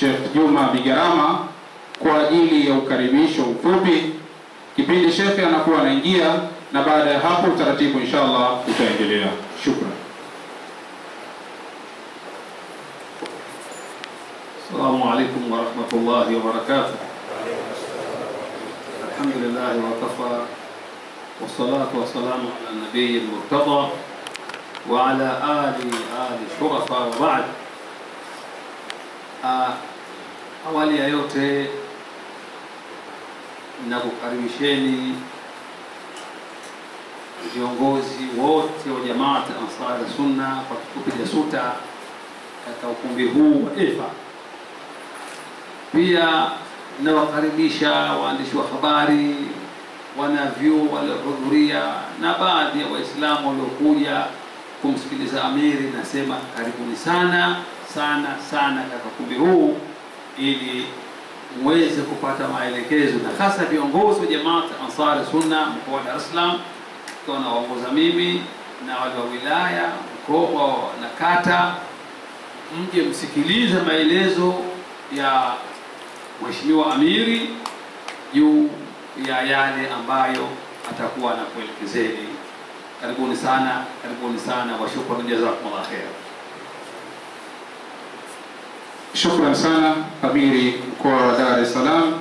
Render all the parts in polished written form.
Sheikh Juma Bigarama kwa ajili ya ukaribisho mfupi. Kipindi Sheikh anakuwa anaingia, na baada ya hapo utaratibu inshallah utaendelea. Shukran. Assalamu alaikum wa rahmatullahi wa barakatuh. Alhamdulillah wa kafa, wa salatu wa salamu ala nabiyyi al-murtada wa ala ali shurafa wa ba'd. Awali ya yote nakukaribisheni viongozi wote wa Jamaat Ansar Sunna kwa kupiga suta katika ukumbi huu wa Ifa. Pia nawakaribisha waandishi wa habari, wanavyuo waliohudhuria na baadhi ya Waislamu waliokuja kumsikiliza amiri. Nasema karibuni sana katika ukumbi huu ili muweze kupata maelekezo, na hasa viongozi wa Jamaat Ansar Sunna mkoa wa Dar es Salaam, kwa naongoza mimi na wale wa wilaya, mkoa na kata, mje msikilize maelezo ya Mheshimiwa Amiri juu ya yale ambayo atakuwa anakuelekezeni. Karibuni sana wa shukran, jazakumullah khair. Shukran sana Amiri mkoa wa Dar es Salaam.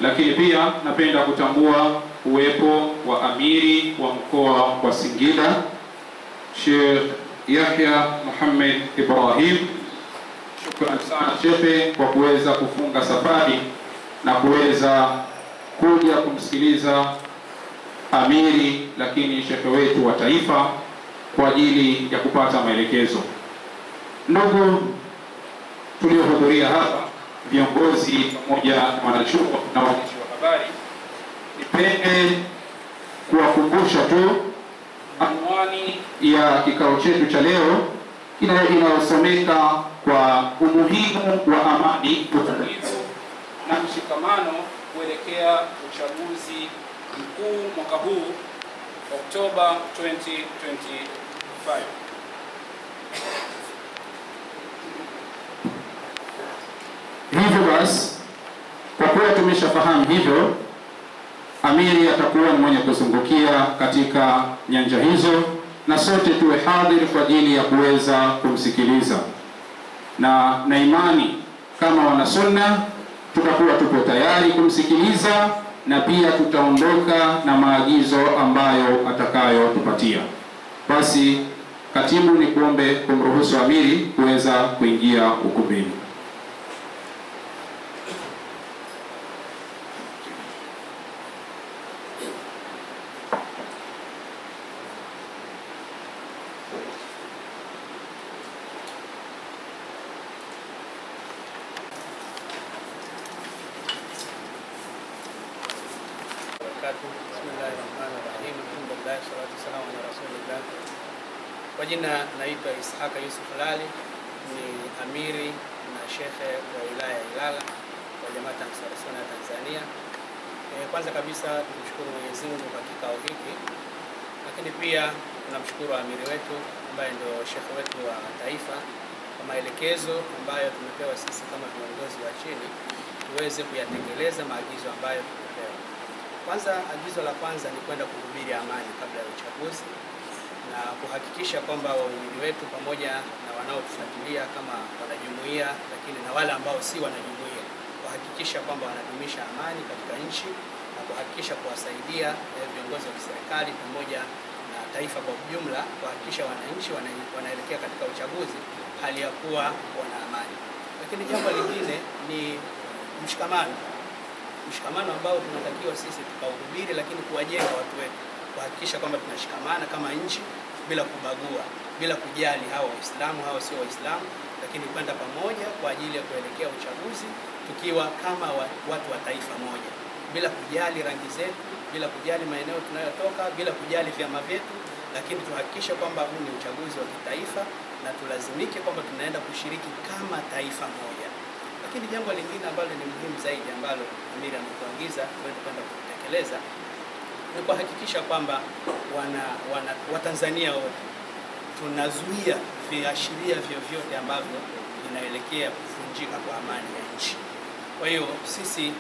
Lakini pia napenda kutambua uwepo wa Amiri wa mkoa wa Singida, Sheikh Yahya Muhammad Ibrahim. Shukran sana Sheikh kwa kuweza kufunga safari na kuweza kuja kumsikiliza Amiri, lakini Sheikh wetu wa taifa, kwa ajili ya kupata maelekezo. Ndugu tuliohudhuria hapa, viongozi pamoja na wanachuo na waandishi wa habari, nipende kuwakumbusha tu anwani ya kikao chetu cha leo inayosomeka kwa umuhimu wa amani, utulivu na mshikamano kuelekea uchaguzi mkuu mwaka huu Oktoba 2025. Hivyo basi, kwa kuwa tumeshafahamu hivyo, Amiri atakuwa mwenye kuzungukia katika nyanja hizo, na sote tuwe hadhiri kwa ajili ya kuweza kumsikiliza, na imani kama wanasunna tutakuwa tupo tayari kumsikiliza, na pia tutaondoka na maagizo ambayo atakayotupatia. Basi katibu, ni kuombe kumruhusu Amiri kuweza kuingia ukumbini. Bismillahirrahmanirrahim. Alhamdulillah, salatu wassalamu ala rasulillah. Kwa jina naitwa Ishaka Yusuf Lali, ni amiri na shekhe wa wilaya ya Ilala wa Jamaat Ansar Sunna Tanzania. Kwanza kabisa tumshukuru Mwenyezi Mungu kwa kikao hiki, lakini pia tunamshukuru amiri wetu ambaye ndio shekhe wetu wa taifa kwa maelekezo ambayo tumepewa sisi kama viongozi wa chini tuweze kuyatekeleza maagizo ambayo tumepewa. Kwanza, agizo la kwanza ni kwenda kuhubiri amani kabla ya uchaguzi na kuhakikisha kwamba waumini wetu pamoja na wanaotufuatilia kama wanajumuiya, lakini na wale ambao si wanajumuiya, kuhakikisha kwamba wanadumisha amani katika nchi na kuhakikisha kuwasaidia viongozi wa kiserikali pamoja na taifa kwa ujumla kuhakikisha wananchi wanaelekea katika uchaguzi hali ya kuwa wana amani. Lakini jambo lingine ni mshikamano ambao tunatakiwa sisi tukauhubiri, lakini kuwajenga watu wetu, kuhakikisha kwamba tunashikamana kama nchi bila kubagua, bila kujali hawa Waislamu hawa sio Waislamu, lakini kwenda pamoja kwa ajili ya kuelekea uchaguzi tukiwa kama watu wa taifa moja, bila kujali rangi zetu, bila kujali maeneo tunayotoka, bila kujali vyama vyetu, lakini tuhakikishe kwamba huu ni uchaguzi wa kitaifa na tulazimike kwamba tunaenda kushiriki kama taifa moja. Lakini jambo lingine ambalo ni muhimu zaidi ambalo amiri ametuagiza kwenda kutekeleza ni kuhakikisha kwamba Watanzania wote tunazuia viashiria vyovyote ambavyo inaelekea kuvunjika kwa amani ya nchi. Kwa hiyo sisi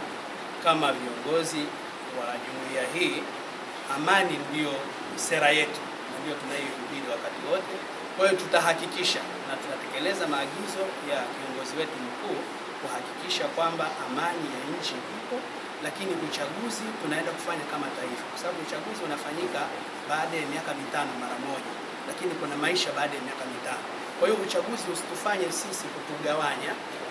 kama viongozi wa jumuiya hii, amani ndiyo sera yetu na ndiyo tunayohubiri wakati wote. Kwa hiyo tutahakikisha na tunatekeleza maagizo ya kiongozi wetu mkuu kuhakikisha kwamba amani ya nchi ipo, lakini uchaguzi tunaenda kufanya kama taifa, kwa sababu uchaguzi unafanyika baada ya miaka mitano mara moja, lakini kuna maisha baada ya miaka mitano. Kwa hiyo uchaguzi usitufanye sisi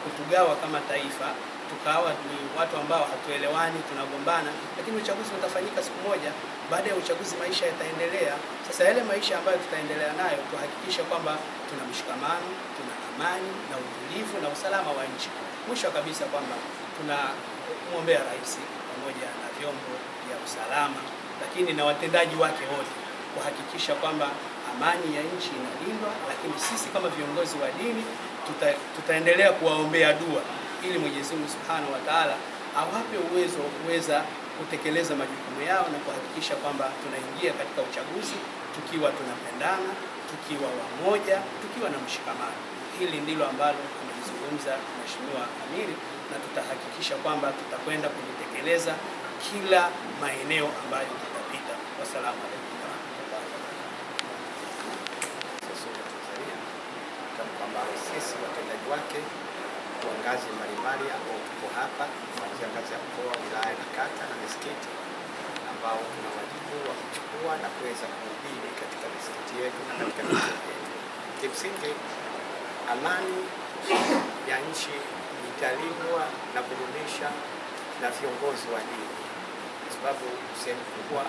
kutugawa kama taifa, tukawa ni watu ambao hatuelewani, tunagombana, lakini uchaguzi utafanyika siku moja. Baada ya uchaguzi maisha yataendelea. Sasa yale maisha ambayo tutaendelea nayo, tuhakikisha kwamba tuna mshikamano, tuna amani na utulivu na usalama wa nchi. Mwisho kabisa kwamba tunamwombea rais pamoja na vyombo vya usalama, lakini na watendaji wake wote kuhakikisha kwamba amani ya nchi inalindwa, lakini sisi kama viongozi wa dini tutaendelea kuwaombea dua ili Mwenyezi Mungu Subhanahu wa Ta'ala awape uwezo wa kuweza kutekeleza majukumu yao na kuhakikisha kwamba tunaingia katika uchaguzi tukiwa tunapendana, tukiwa wamoja, tukiwa na mshikamano. Hili ndilo ambalo amelizungumza Mheshimiwa Amiri, na tutahakikisha kwamba tutakwenda kulitekeleza kila maeneo ambayo tutapita. Wassalamu alaykum warahmatullahi wabarakatuh. Kwamba sisi watendaji wake kwa ngazi mbalimbali ambao tuko hapa kuanzia ngazi ya mkoa, wilaya na kata na misikiti, ambao tuna wajibu wa kuchukua na kuweza kuhubiri katika misikiti yetu na katika misikiti yetu. Kimsingi, amani ya nchi italindwa na kudumisha na viongozi wa dini, kwa sababu sehemu kubwa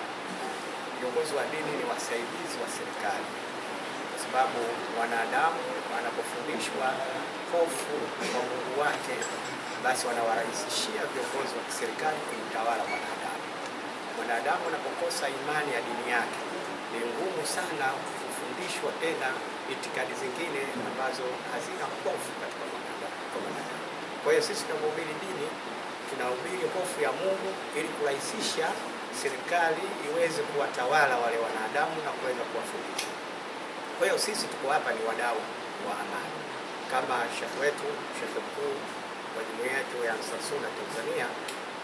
viongozi wa dini ni wasaidizi wa serikali, kwa sababu wanadamu wanapofundishwa hofu kwa Mungu wake, basi wanawarahisishia viongozi wa kiserikali kumtawala mwanadamu. Mwanadamu anapokosa imani ya dini yake, ni ngumu sana kufundishwa tena itikadi zingine ambazo hazina hofu katika mwanadamu. Kwa hiyo sisi tunapohubiri dini, tunahubiri hofu ya Mungu ili kurahisisha serikali iweze kuwatawala wale wanadamu na kuweza kuwafundisha. Kwa hiyo sisi tuko hapa ni wadau wa amani, kama shekhe wetu, shekhe mkuu wa jumuiya yetu ya Ansar Sunna Tanzania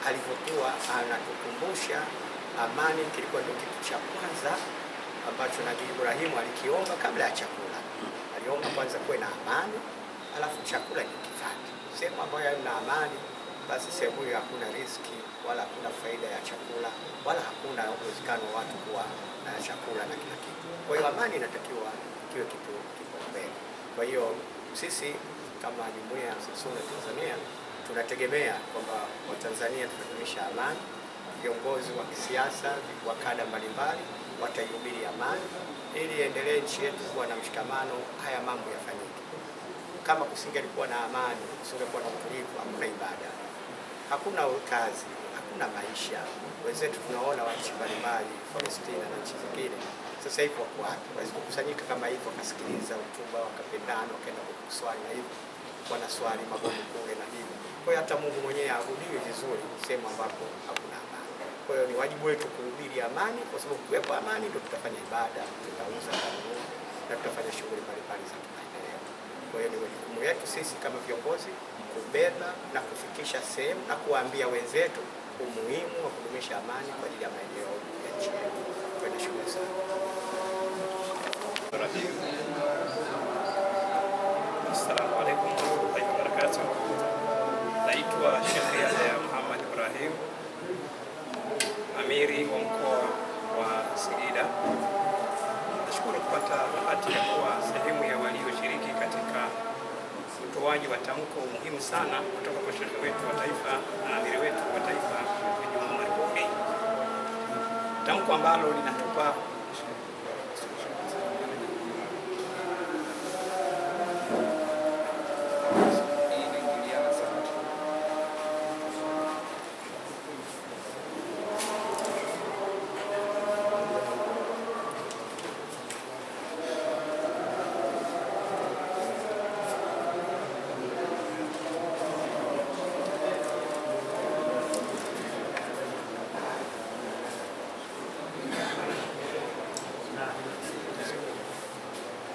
alivyokuwa anatukumbusha amani. Kilikuwa ndio kitu cha kwanza ambacho Nabii Ibrahimu alikiomba kabla ya chakula. Aliomba kwanza kuwe na amani, alafu chakula ndio kifuate. Sehemu ambayo haina amani, basi sehemu hiyo hakuna riziki wala hakuna faida ya chakula wala hakuna uwezekano wa watu kuwa na chakula na kila kitu. Kwa hiyo amani inatakiwa kiwe kitu kipaumbele. Kwa hiyo sisi kama jumuiya ya Ansar Sunna Tanzania tunategemea kwamba Watanzania tutadumisha amani, viongozi wa kisiasa wa kada mbalimbali wataihubiri amani ili endelee nchi yetu kuwa na mshikamano, haya mambo yafanyike. Kama kusingelikuwa na amani, kusingekuwa na utulivu, hakuna ibada, hakuna kazi, hakuna maisha. Wenzetu tunaona wa nchi mbalimbali, Palestina na nchi zingine, sasa hivi wako wapi? Wasipokusanyika kama hivyo, wakasikiliza hotuba, wakapendana, wakaenda kuswali na hivyo wanaswali magogo kule na hivyo. Kwa hiyo hata Mungu mwenyewe aabudiwe vizuri sehemu ambapo hakuna amani. Kwa hiyo ni wajibu wetu kuhubiri amani, kwa sababu kuwepo amani ndio tutafanya ibada, tutauza kanuni na tutafanya shughuli mbalimbali za kimaendeleo. Kwa hiyo ni jukumu yetu sisi kama viongozi kubeba na kufikisha sehemu na kuwaambia wenzetu umuhimu wa kudumisha amani kwa ajili ya maendeleo ya nchi yetu. Kwa hiyo shukrani sana. Assalamu alaikum warahmatullahi wabarakatuh. Naitwa Sheikh Yahya Muhammad Ibrahim, Amiri wa mkoa wa Singida. Nashukuru kupata bahati ya kuwa sehemu ya walioshiriki katika utoaji wa tamko muhimu sana kutoka kwa Sheikh wetu wa taifa na Amiri wetu wa taifa Omar Bukri, tamko ambalo linatupa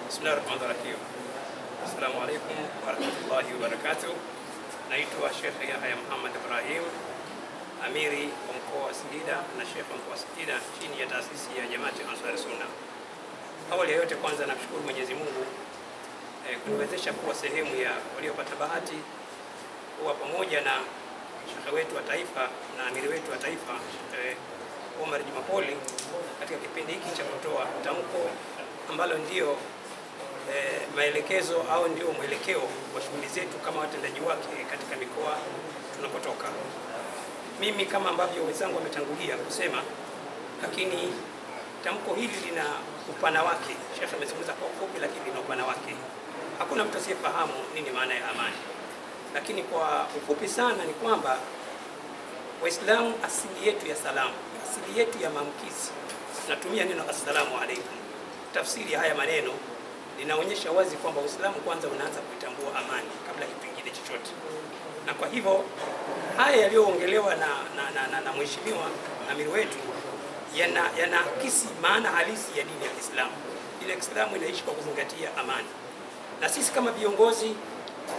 Bismillahirrahmanirrahim. Assalamu alaikum warahmatullahi wabarakatuh. Naitwa Sheikh Yahya Muhammad Ibrahim, amiri wa mkoa wa Singida na Sheikh wa mkoa wa Singida chini ya taasisi ya Jamaati Ansar Sunna. Awali ya yote kwanza namshukuru Mwenyezi Mungu kuniwezesha kuwa sehemu ya waliopata bahati kuwa pamoja na Sheikh wetu wa taifa na amiri wetu wa taifa Sheikh Omar Jumapoli katika kipindi hiki cha kutoa tamko ambalo ndio maelekezo au ndio mwelekeo wa shughuli zetu kama watendaji wake katika mikoa tunakotoka. Mimi kama ambavyo wenzangu wametangulia kusema, lakini tamko hili lina upana wake. Sheikh amezungumza kwa ufupi, lakini lina upana wake. Hakuna mtu asiyefahamu nini maana ya amani, lakini kwa ufupi sana ni kwamba Waislamu asili yetu ya salamu, asili yetu ya maamkizi, natumia neno assalamu alaikum. Tafsiri ya haya maneno linaonyesha wazi kwamba Uislamu kwanza unaanza kuitambua amani kabla kitu kingine chochote. Na kwa hivyo haya yaliyoongelewa na mheshimiwa amiri wetu yanaakisi maana halisi ya dini ya Kiislamu. Dini ya Kiislamu inaishi kwa kuzingatia amani. Na sisi kama viongozi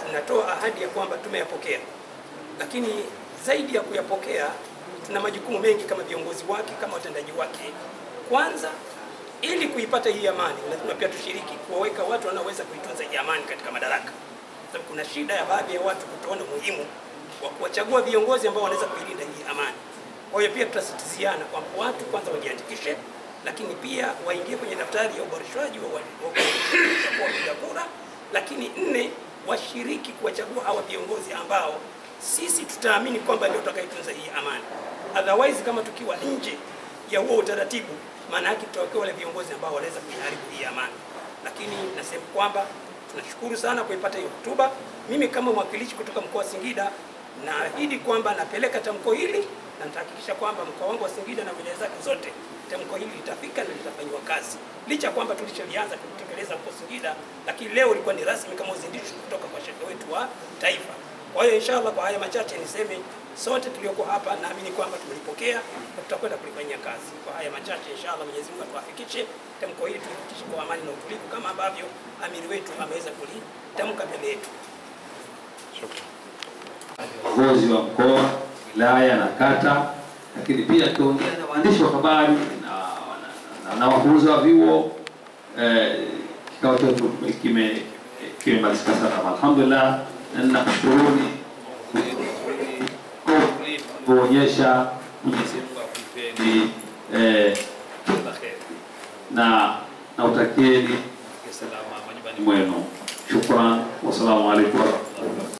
tunatoa ahadi ya kwamba tumeyapokea. Lakini zaidi ya kuyapokea, tuna majukumu mengi kama viongozi wake, kama watendaji wake. Kwanza, ili kuipata hii amani, lazima pia tushiriki kuwaweka watu wanaoweza kuitunza hii amani katika madaraka. Sababu kuna shida ya baadhi ya watu kutoona muhimu wa kuwachagua viongozi ambao wanaweza kuilinda hii amani. Kwa hiyo pia tutasitiziana kwamba watu kwanza wajiandikishe, lakini pia waingie kwenye daftari ya uboreshwaji wa wapiga kura, lakini 4 washiriki kuwachagua hawa viongozi ambao sisi tutaamini kwamba ndio tutakayetunza hii amani. Otherwise kama tukiwa nje ya huo utaratibu, maana yake tutawekewa wale viongozi ambao wanaweza kuharibu hii amani. Lakini nasema kwamba tunashukuru sana kuipata hiyo hotuba. Mimi kama mwakilishi kutoka mkoa wa Singida naahidi kwamba napeleka tamko hili na nitahakikisha kwamba mkoa wangu wa Singida na wilaya zake zote tamko hili litafika na litafanywa kazi. Licha kwamba tulishalianza kutekeleza mkoa wa Singida, lakini leo ilikuwa ni rasmi kama uzinduzi kutoka kwa shehe wetu wa taifa. Kwa hiyo inshallah, kwa haya machache niseme sote tulioko hapa naamini kwamba tumelipokea na tutakwenda kulifanyia kazi. Kwa haya machache inshallah Mwenyezi Mungu atuafikishe tamko hili tulifikishe kwa amani na utulivu kama ambavyo amiri wetu ameweza kulitamka mbele yetu. Shukrani. Viongozi wa mkoa, wilaya na kata, lakini pia tuongea na waandishi wa habari na wafunzi wa vyuo. Kikao chetu kimemalizika sana, alhamdulillah. Na kushukuruni kuonyesha Mwenyezi Mungu akupeni kila kheri na utakieni salama majumbani mwenu. Shukran, wassalamu alaikum warahmatullahi wabarakatuh.